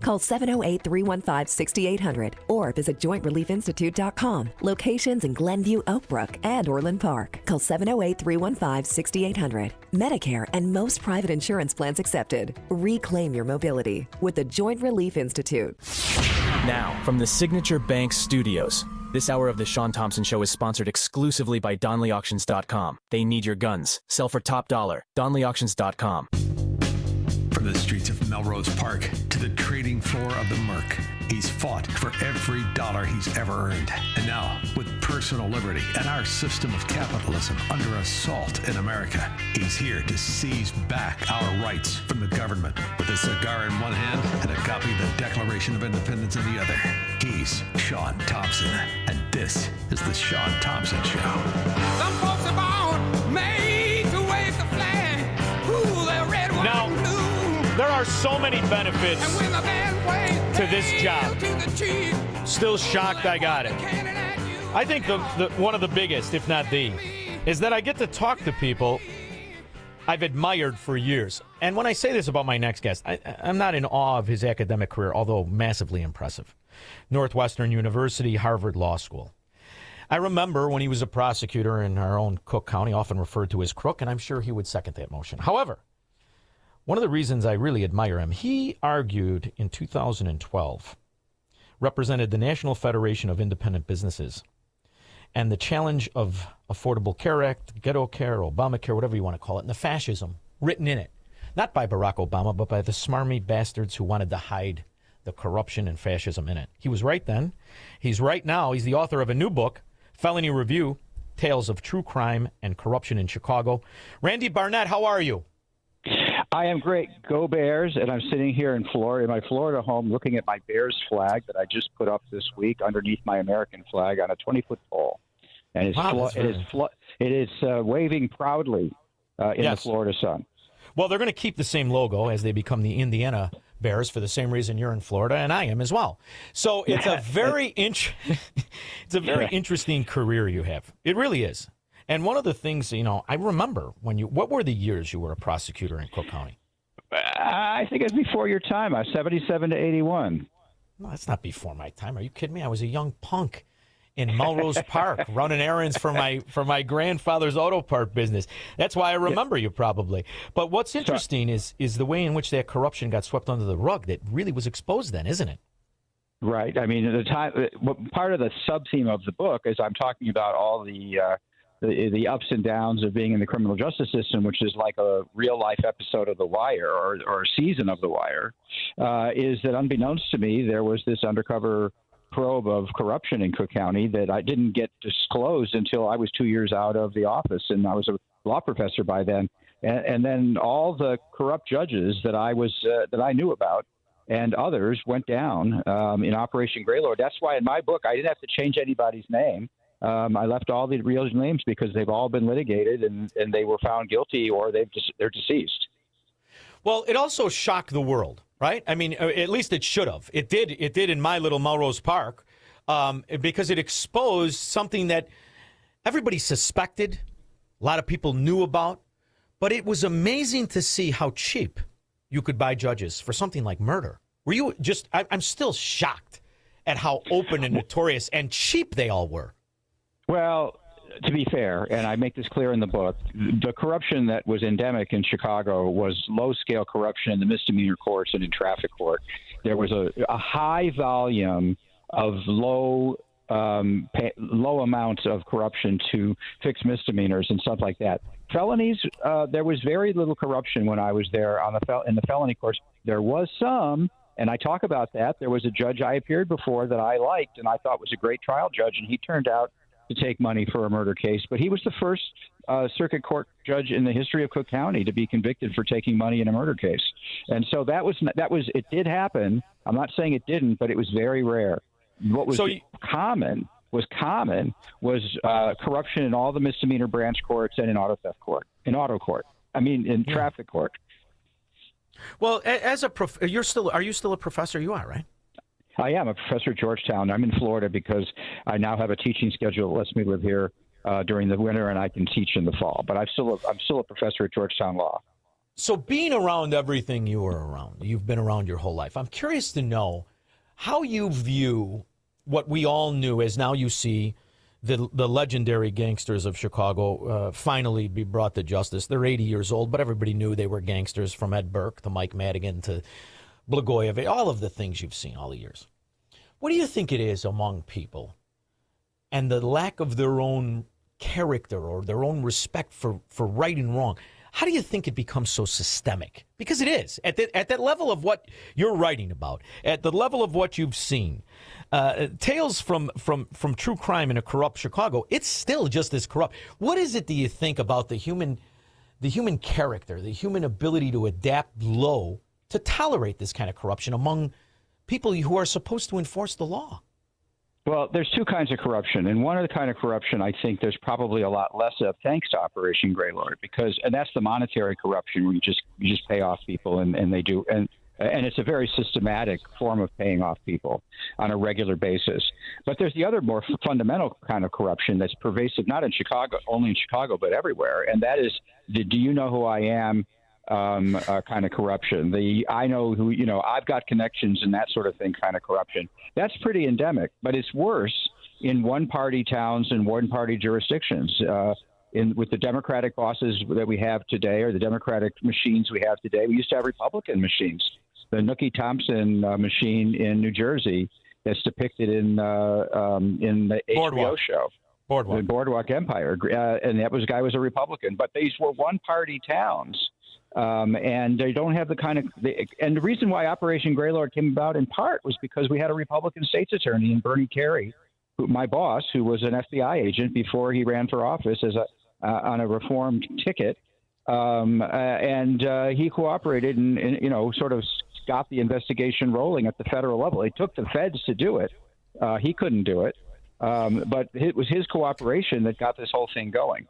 Call 708-315-6800 or visit jointreliefinstitute.com. Locations in Glenview, Oak Brook, and Orland Park. Call 708-315-6800. Medicare and most private insurance plans accepted. Reclaim your mobility with the Joint Relief Institute. Now, from the Signature Bank Studios, this hour of the Shaun Thompson Show is sponsored exclusively by DonleyAuctions.com. They need your guns. Sell for top dollar. DonleyAuctions.com. From the streets of Melrose Park to the trading floor of the Merc, he's fought for every dollar he's ever earned. And now, with personal liberty and our system of capitalism under assault in America, he's here to seize back our rights from the government. With a cigar in one hand and a copy of the Declaration of Independence in the other, he's Shaun Thompson. And this is the Shaun Thompson Show. Some folks are born made to wave the flag. Ooh, they're red, white, and blue. There are so many benefits to this job. Still shocked I got it. I think the one of the biggest, if not the, is that I get to talk to people I've admired for years. And when I say this about my next guest, I'm not in awe of his academic career, although massively impressive. Northwestern University, Harvard Law School. I remember when he was a prosecutor in our own Cook County, often referred to as Crook, and I'm sure he would second that motion. However, one of the reasons I really admire him, he argued in 2012, represented the National Federation of Independent Businesses, and the challenge of Affordable Care Act, Ghetto Care, Obamacare, whatever you want to call it, and the fascism written in it. Not by Barack Obama, but by the smarmy bastards who wanted to hide the corruption and fascism in it. He was right then. He's right now. He's the author of a new book, Felony Review, Tales of True Crime and Corruption in Chicago. Randy Barnett, how are you? I am great. Go Bears. And I'm sitting here in Florida, in my Florida home, looking at my Bears flag that I just put up this week underneath my American flag on a 20-foot pole. And it is waving proudly in the Florida sun. Well, they're going to keep the same logo as they become the Indiana Bears for the same reason you're in Florida and I am as well. So it's a very interesting career you have. It really is. And one of the things, I remember what were the years you were a prosecutor in Cook County? I think it was before your time. I was 77 to 81. No, that's not before my time. Are you kidding me? I was a young punk in Melrose Park running errands for my grandfather's auto part business. That's why I remember you probably. But what's interesting is the way in which that corruption got swept under the rug that really was exposed then, isn't it? Right. I mean, at the time, part of the sub-theme of the book is I'm talking about all the ups and downs of being in the criminal justice system, which is like a real-life episode of The Wire or a season of The Wire, is that unbeknownst to me, there was this undercover probe of corruption in Cook County that I didn't get disclosed until I was 2 years out of the office, and I was a law professor by then. And then all the corrupt judges that I knew about and others went down in Operation Greylord. That's why in my book I didn't have to change anybody's name. I left all the real names because they've all been litigated and they were found guilty or they're deceased. Well, it also shocked the world, right? I mean, at least it should have. It did in my little Melrose Park because it exposed something that everybody suspected, a lot of people knew about, but it was amazing to see how cheap you could buy judges for something like murder. Were you just, I'm still shocked at how open and notorious and cheap they all were. Well, to be fair, and I make this clear in the book, the corruption that was endemic in Chicago was low-scale corruption in the misdemeanor courts and in traffic court. There was a high volume of low amounts of corruption to fix misdemeanors and stuff like that. Felonies, there was very little corruption when I was there in the felony courts. There was some, and I talk about that. There was a judge I appeared before that I liked and I thought was a great trial judge, and he turned out to take money for a murder case. But he was the first circuit court judge in the history of Cook County to be convicted for taking money in a murder case. And so it did happen. I'm not saying it didn't, but it was very rare. What was common was corruption in all the misdemeanor branch courts and in auto court. In traffic court. Well, as are you still a professor? You are, right? I am a professor at Georgetown. I'm in Florida because I now have a teaching schedule that lets me live here during the winter, and I can teach in the fall. But I'm still a professor at Georgetown Law. So being around everything you were around, you've been around your whole life. I'm curious to know how you view what we all knew as now you see the legendary gangsters of Chicago finally be brought to justice. They're 80 years old, but everybody knew they were gangsters, from Ed Burke to Mike Madigan to Blagojevich, all of the things you've seen all the years. What do you think it is among people and the lack of their own character or their own respect for right and wrong? How do you think it becomes so systemic? Because it is. At that level of what you're writing about, at the level of what you've seen, tales from true crime in a corrupt Chicago, it's still just as corrupt. What is it, do you think, about the human character, the human ability to adapt low to tolerate this kind of corruption among people who are supposed to enforce the law? Well, there's two kinds of corruption, and one of the kind of corruption I think there's probably a lot less of thanks to Operation Greylord, and that's the monetary corruption where you just pay off people and they do, and it's a very systematic form of paying off people on a regular basis. But there's the other more fundamental kind of corruption that's pervasive, not in Chicago, only in Chicago, but everywhere, and that is the "do you know who I am?" Kind of corruption. I know who, I've got connections and that sort of thing kind of corruption. That's pretty endemic, but it's worse in one-party towns and one-party jurisdictions. With the Democratic bosses that we have today, or the Democratic machines we have today, we used to have Republican machines. The Nookie Thompson machine in New Jersey that's depicted in the HBO show. The Boardwalk Empire. And that guy was a Republican. But these were one-party towns. And they don't have the kind of and the reason why Operation Greylord came about in part was because we had a Republican state's attorney in Bernie Carey, my boss, who was an FBI agent before he ran for office as on a reformed ticket, and he cooperated and sort of got the investigation rolling at the federal level. It took the feds to do it. He couldn't do it, but it was his cooperation that got this whole thing going.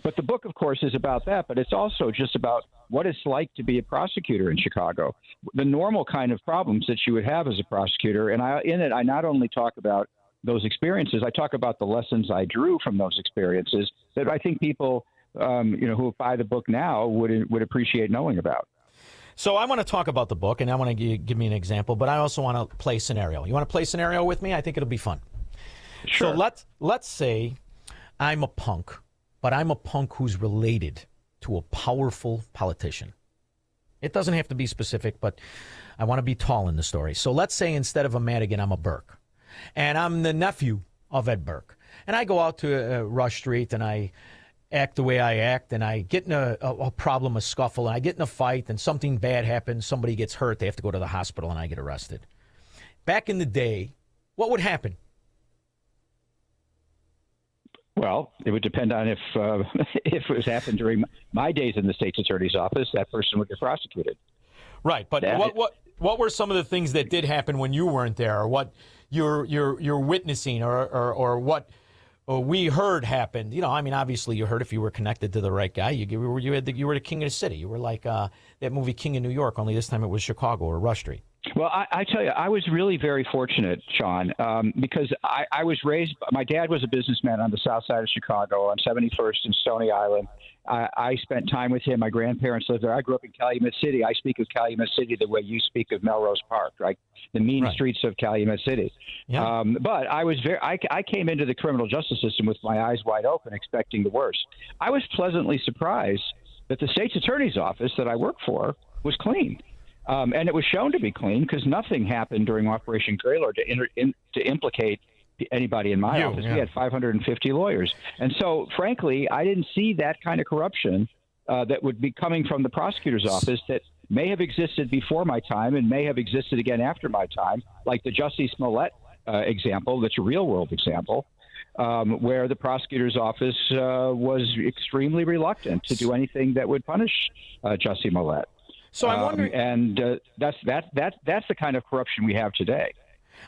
But the book, of course, is about that, but it's also just about what it's like to be a prosecutor in Chicago, the normal kind of problems that you would have as a prosecutor. And in it, I not only talk about those experiences, I talk about the lessons I drew from those experiences that I think people, who buy the book now would appreciate knowing about. So I want to talk about the book, and I want to give me an example, but I also want to play scenario. You want to play scenario with me? I think it'll be fun. Sure. So let's say I'm a punk. But I'm a punk who's related to a powerful politician. It doesn't have to be specific, but I want to be tall in the story. So let's say instead of a Madigan, I'm a Burke. And I'm the nephew of Ed Burke. And I go out to Rush Street and I act the way I act, and I get in a problem, a scuffle, and I get in a fight, and something bad happens, somebody gets hurt, they have to go to the hospital, and I get arrested. Back in the day, what would happen? Well, it would depend on if it was happened during my days in the state's attorney's office, that person would get prosecuted. Right, but what were some of the things that did happen when you weren't there, or what you're witnessing, or what we heard happened? Obviously you heard if you were connected to the right guy, you were the king of the city. You were like that movie King of New York, only this time it was Chicago or Rush Street. Well, I tell you, I was really very fortunate, Shaun, because I was raised – my dad was a businessman on the south side of Chicago on 71st and Stony Island. I spent time with him. My grandparents lived there. I grew up in Calumet City. I speak of Calumet City the way you speak of Melrose Park, right? The mean streets of Calumet City. Yeah. But I came into the criminal justice system with my eyes wide open, expecting the worst. I was pleasantly surprised that the state's attorney's office that I work for was clean. And it was shown to be clean because nothing happened during Operation Greylord to implicate anybody in my office. Yeah. We had 550 lawyers. And so, frankly, I didn't see that kind of corruption that would be coming from the prosecutor's office that may have existed before my time and may have existed again after my time, like the Jussie Smollett example, that's a real-world example, where the prosecutor's office was extremely reluctant to do anything that would punish Jussie Smollett. So I'm wondering, and that's the kind of corruption we have today.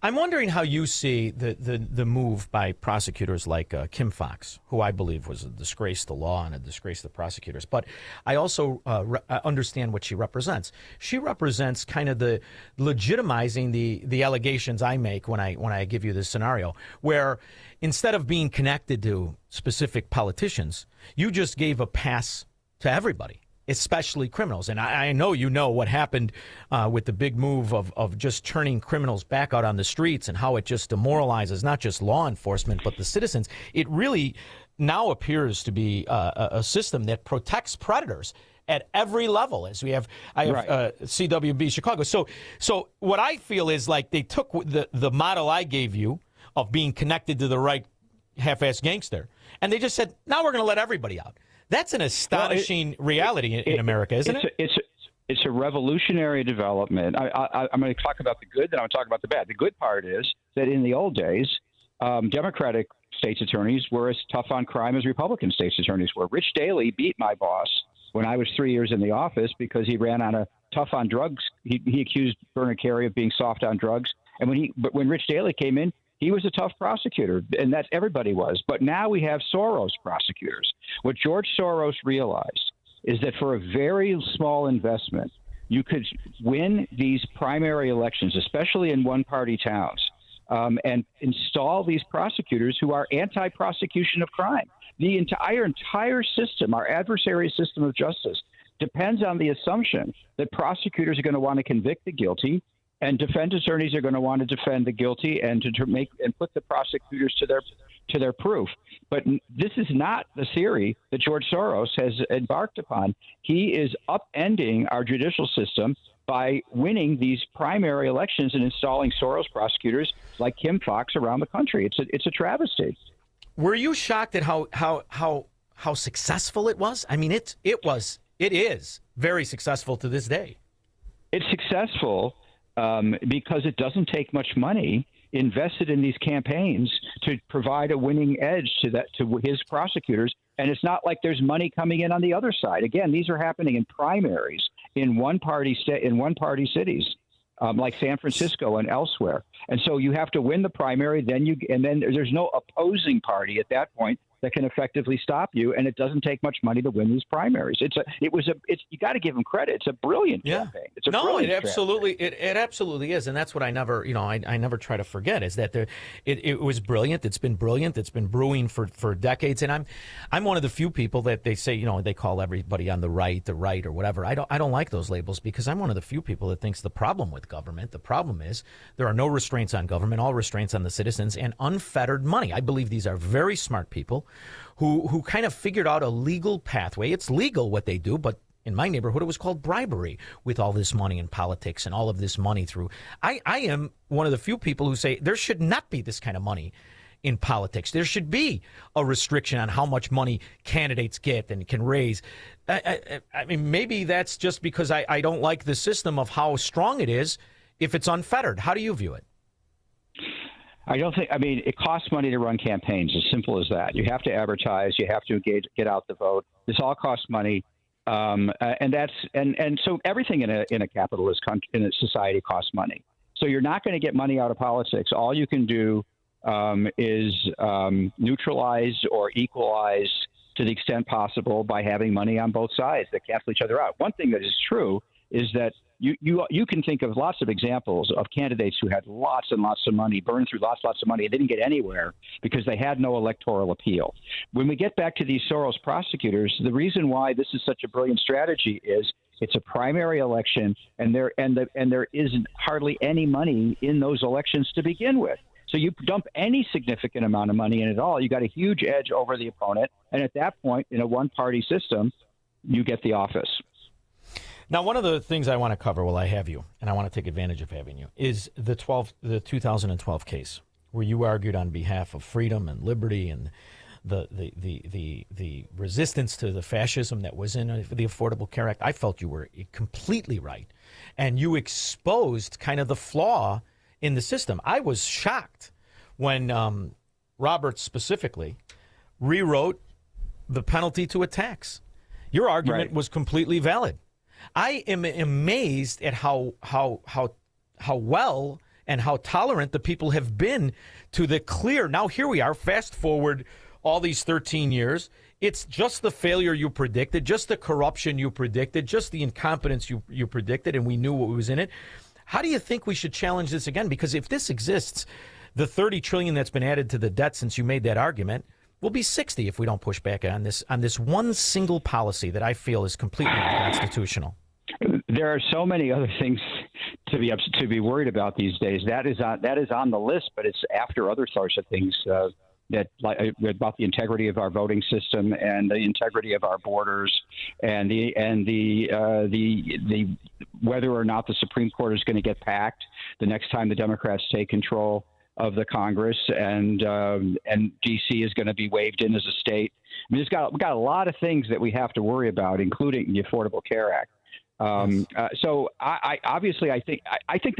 I'm wondering how you see the move by prosecutors like Kim Foxx, who I believe was a disgrace to law and a disgrace to prosecutors. But I also understand what she represents. She represents kind of the legitimizing the allegations I make when I give you this scenario, where instead of being connected to specific politicians, you just gave a pass to everybody. especially criminals. And I know you know what happened with the big move of just turning criminals back out on the streets and how it just demoralizes not just law enforcement, but the citizens. It really now appears to be a system that protects predators at every level, as I have CWB Chicago. So what I feel is like they took the model I gave you of being connected to the right half-assed gangster, and they just said, now we're going to let everybody out. That's an astonishing reality in America, isn't it? It's a revolutionary development. I'm going to talk about the good, then I'm going to talk about the bad. The good part is that in the old days, Democratic state's attorneys were as tough on crime as Republican state's attorneys were. Rich Daley beat my boss when I was 3 years in the office because he ran on a tough on drugs. He accused Bernard Carey of being soft on drugs. And when Rich Daley came in, he was a tough prosecutor, and that's everybody was. But now we have Soros prosecutors. What George Soros realized is that for a very small investment, you could win these primary elections, especially in one-party towns, and install these prosecutors who are anti-prosecution of crime. The entire system, our adversary system of justice, depends on the assumption that prosecutors are going to want to convict the guilty, and defense attorneys are going to want to defend the guilty and to make and put the prosecutors to their proof. But this is not the theory that George Soros has embarked upon. He is upending our judicial system by winning these primary elections and installing Soros prosecutors like Kim Foxx around the country. It's a travesty. Were you shocked at how successful it was? I mean, it is very successful to this day. It's successful because it doesn't take much money invested in these campaigns to provide a winning edge to his prosecutors. And it's not like there's money coming in on the other side. Again, these are happening in primaries in one-party cities. Like San Francisco and elsewhere. And so you have to win the primary, and then there's no opposing party at that point that can effectively stop you, and it doesn't take much money to win these primaries. You got to give him credit. It's a brilliant campaign. It absolutely is, and that's what I never try to forget is that it was brilliant. It's been brilliant. It's been brewing for decades, and I'm one of the few people that they say they call everybody on the right or whatever. I don't like those labels because I'm one of the few people that thinks the problem with government, the problem is there are no restraints on government, all restraints on the citizens, and unfettered money. I believe these are very smart people who kind of figured out a legal pathway. It's legal what they do, but in my neighborhood, it was called bribery with all this money in politics and all of this money through. I am one of the few people who say there should not be this kind of money in politics. There should be a restriction on how much money candidates get and can raise. I mean, maybe that's just because I don't like the system of how strong it is if it's unfettered. How do you view it? It costs money to run campaigns, as simple as that. You have to advertise, you have to get out the vote. This all costs money. And so everything in a capitalist country, in a society costs money. So you're not going to get money out of politics. All you can do is neutralize or equalize to the extent possible by having money on both sides that cancel each other out. One thing that is true is that you can think of lots of examples of candidates who had lots and lots of money, burned through lots of money, and didn't get anywhere because they had no electoral appeal. When we get back to these Soros prosecutors, the reason why this is such a brilliant strategy is it's a primary election, and there isn't hardly any money in those elections to begin with. So you dump any significant amount of money in at all, you got a huge edge over the opponent, and at that point, in a one-party system, you get the office. Now, one of the things I want to cover while I have you, and I want to take advantage of having you, is the 2012 case where you argued on behalf of freedom and liberty and the resistance to the fascism that was in the Affordable Care Act. I felt you were completely right, and you exposed kind of the flaw in the system. I was shocked when Roberts specifically rewrote the penalty to a tax. Your argument was completely valid. I am amazed at how well and how tolerant the people have been to the clear. Now here we are, fast forward all these 13 years. It's just the failure you predicted, just the corruption you predicted, just the incompetence you predicted, and we knew what was in it. How do you think we should challenge this again? Because if this exists, the $30 trillion that's been added to the debt since you made that argument, We'll be 60 if we don't push back on this one single policy that I feel is completely unconstitutional. There are so many other things to be worried about these days. That is on the list, but it's after other sorts of things about the integrity of our voting system and the integrity of our borders, and the whether or not the Supreme Court is going to get packed the next time the Democrats take control of the Congress, and D.C. is going to be waved in as a state. I mean, we've got a lot of things that we have to worry about, including the Affordable Care Act. So I think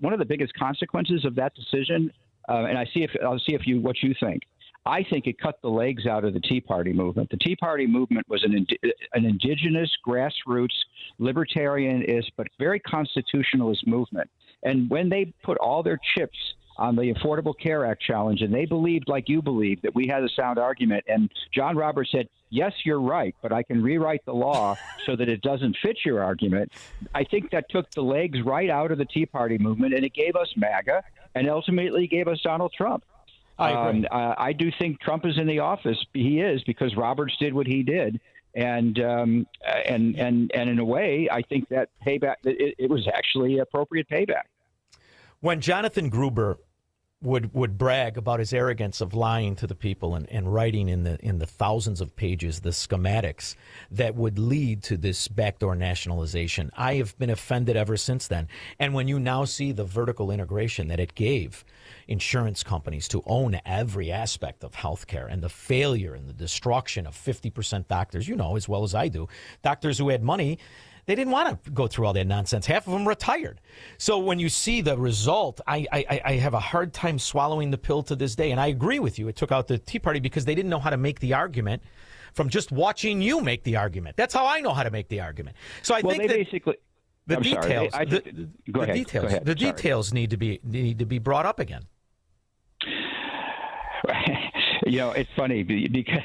one of the biggest consequences of that decision, and I'll see if what you think. I think it cut the legs out of the Tea Party movement. The Tea Party movement was an indigenous, grassroots, libertarianist, but very constitutionalist movement. And when they put all their chips on the Affordable Care Act challenge, and they believed, like you believe, that we had a sound argument, and John Roberts said, yes, you're right, but I can rewrite the law so that it doesn't fit your argument. I think that took the legs right out of the Tea Party movement, and it gave us MAGA, and ultimately gave us Donald Trump. I agree. I do think Trump is in the office. He is, because Roberts did what he did. And in a way, I think that payback, it was actually appropriate payback. When Jonathan Gruber would brag about his arrogance of lying to the people and writing in the thousands of pages the schematics that would lead to this backdoor nationalization, I have been offended ever since then. And when you now see the vertical integration that it gave insurance companies to own every aspect of healthcare, and the failure and the destruction of 50% doctors, you know as well as I do, doctors who had money, they didn't want to go through all that nonsense. Half of them retired. So when you see the result, I have a hard time swallowing the pill to this day. And I agree with you. It took out the Tea Party because they didn't know how to make the argument from just watching you make the argument. That's how I know how to make the argument. So I think the details need to be brought up again. You know, it's funny because,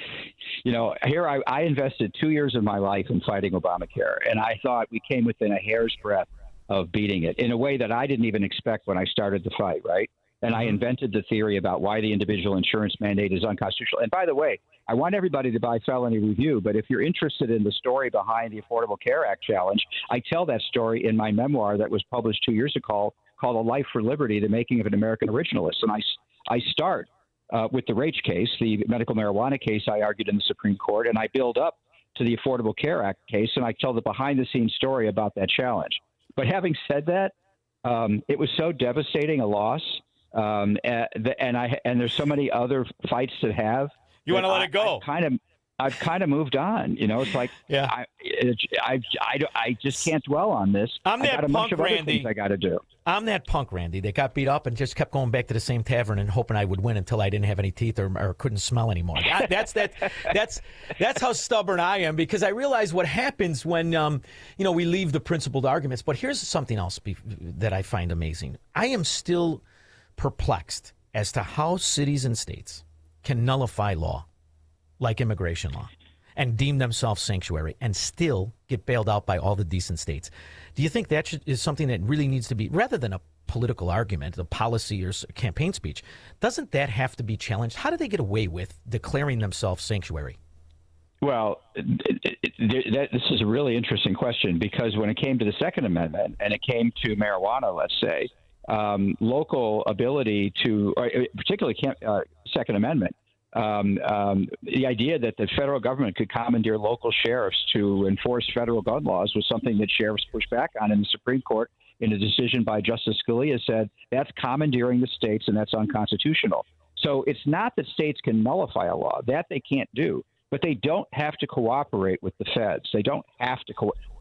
you know, here I invested 2 years of my life in fighting Obamacare, and I thought we came within a hair's breadth of beating it in a way that I didn't even expect when I started the fight, right? And I invented the theory about why the individual insurance mandate is unconstitutional. And by the way, I want everybody to buy Felony Review, but if you're interested in the story behind the Affordable Care Act challenge, I tell that story in my memoir that was published 2 years ago called A Life for Liberty, The Making of an American Originalist. And I start with the Raich case, the medical marijuana case I argued in the Supreme Court, and I build up to the Affordable Care Act case, and I tell the behind-the-scenes story about that challenge. But having said that, it was so devastating a loss, and there's so many other fights to have. You want to let it go? I've kind of moved on. You know, it's like I just can't dwell on this. I'm that punk, Randy. I got to do. I'm that punk, Randy. They got beat up and just kept going back to the same tavern and hoping I would win until I didn't have any teeth or couldn't smell anymore. That's how stubborn I am, because I realize what happens when we leave the principled arguments. But here's something else that I find amazing. I am still perplexed as to how cities and states can nullify law like immigration law and deem themselves sanctuary and still get bailed out by all the decent states. Do you think that is something that really needs to be, rather than a political argument, a policy or campaign speech, doesn't that have to be challenged? How do they get away with declaring themselves sanctuary? Well, this is a really interesting question, because when it came to the Second Amendment and it came to marijuana, let's say, local ability to, particularly Second Amendment, the idea that the federal government could commandeer local sheriffs to enforce federal gun laws was something that sheriffs pushed back on, in the Supreme Court, in a decision by Justice Scalia, said that's commandeering the states and that's unconstitutional. So it's not that states can nullify a law. That they can't do. But they don't have to cooperate with the feds. They don't have to.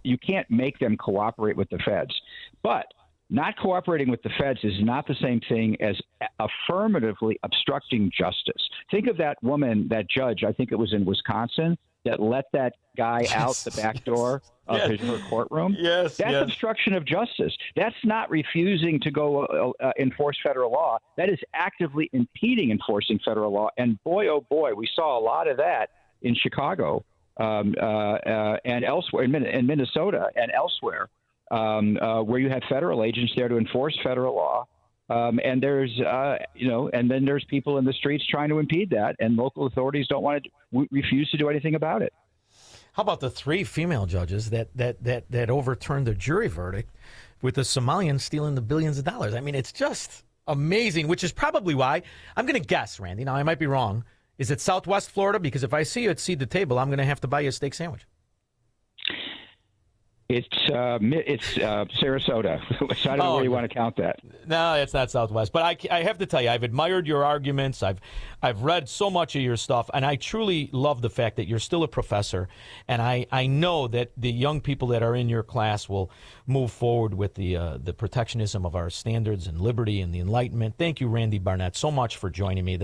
You can't make them cooperate with the feds. But not cooperating with the feds is not the same thing as affirmatively obstructing justice. Think of that woman, that judge, I think it was in Wisconsin, that let that guy out the back door of her courtroom. That's obstruction of justice. That's not refusing to go enforce federal law. That is actively impeding enforcing federal law. And boy, oh boy, we saw a lot of that in Chicago and elsewhere, in Minnesota and elsewhere. Where you have federal agents there to enforce federal law, And there's, and then there's people in the streets trying to impede that, and local authorities don't want to refuse to do anything about it. How about the 3 female judges that overturned the jury verdict with the Somalians stealing the billions of dollars? I mean, it's just amazing, which is probably why I'm going to guess, Randy. Now, I might be wrong. Is it Southwest Florida? Because if I see you at Seed the Table, I'm going to have to buy you a steak sandwich. It's Sarasota. So I don't know where you want to count that. No, it's not Southwest. But I have to tell you, I've admired your arguments. I've read so much of your stuff, and I truly love the fact that you're still a professor. And I know that the young people that are in your class will move forward with the protectionism of our standards and liberty and the Enlightenment. Thank you, Randy Barnett, so much for joining me.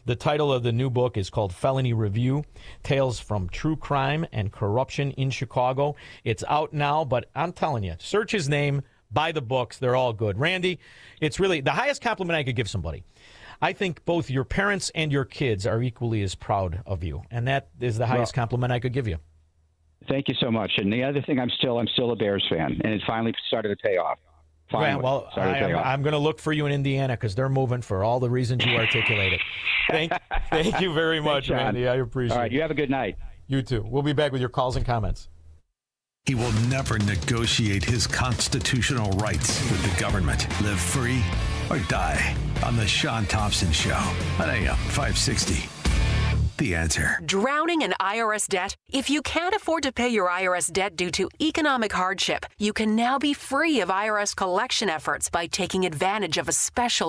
The title of the new book is called Felony Review, Tales from True Crime and Corruption in Chicago. It's out now, but I'm telling you, search his name, buy the books. They're all good. Randy, it's really the highest compliment I could give somebody. I think both your parents and your kids are equally as proud of you, and that is the highest compliment I could give you. Thank you so much. And the other thing, I'm still a Bears fan, and it finally started to pay off. Well, I'm going to look for you in Indiana because they're moving for all the reasons you articulated. Thank you very much, Randy. I appreciate it. All right, you have a good night. You too. We'll be back with your calls and comments. He will never negotiate his constitutional rights with the government. Live free or die on The Shaun Thompson Show on AM 560. The Answer. Drowning in IRS debt? If you can't afford to pay your IRS debt due to economic hardship, you can now be free of IRS collection efforts by taking advantage of a special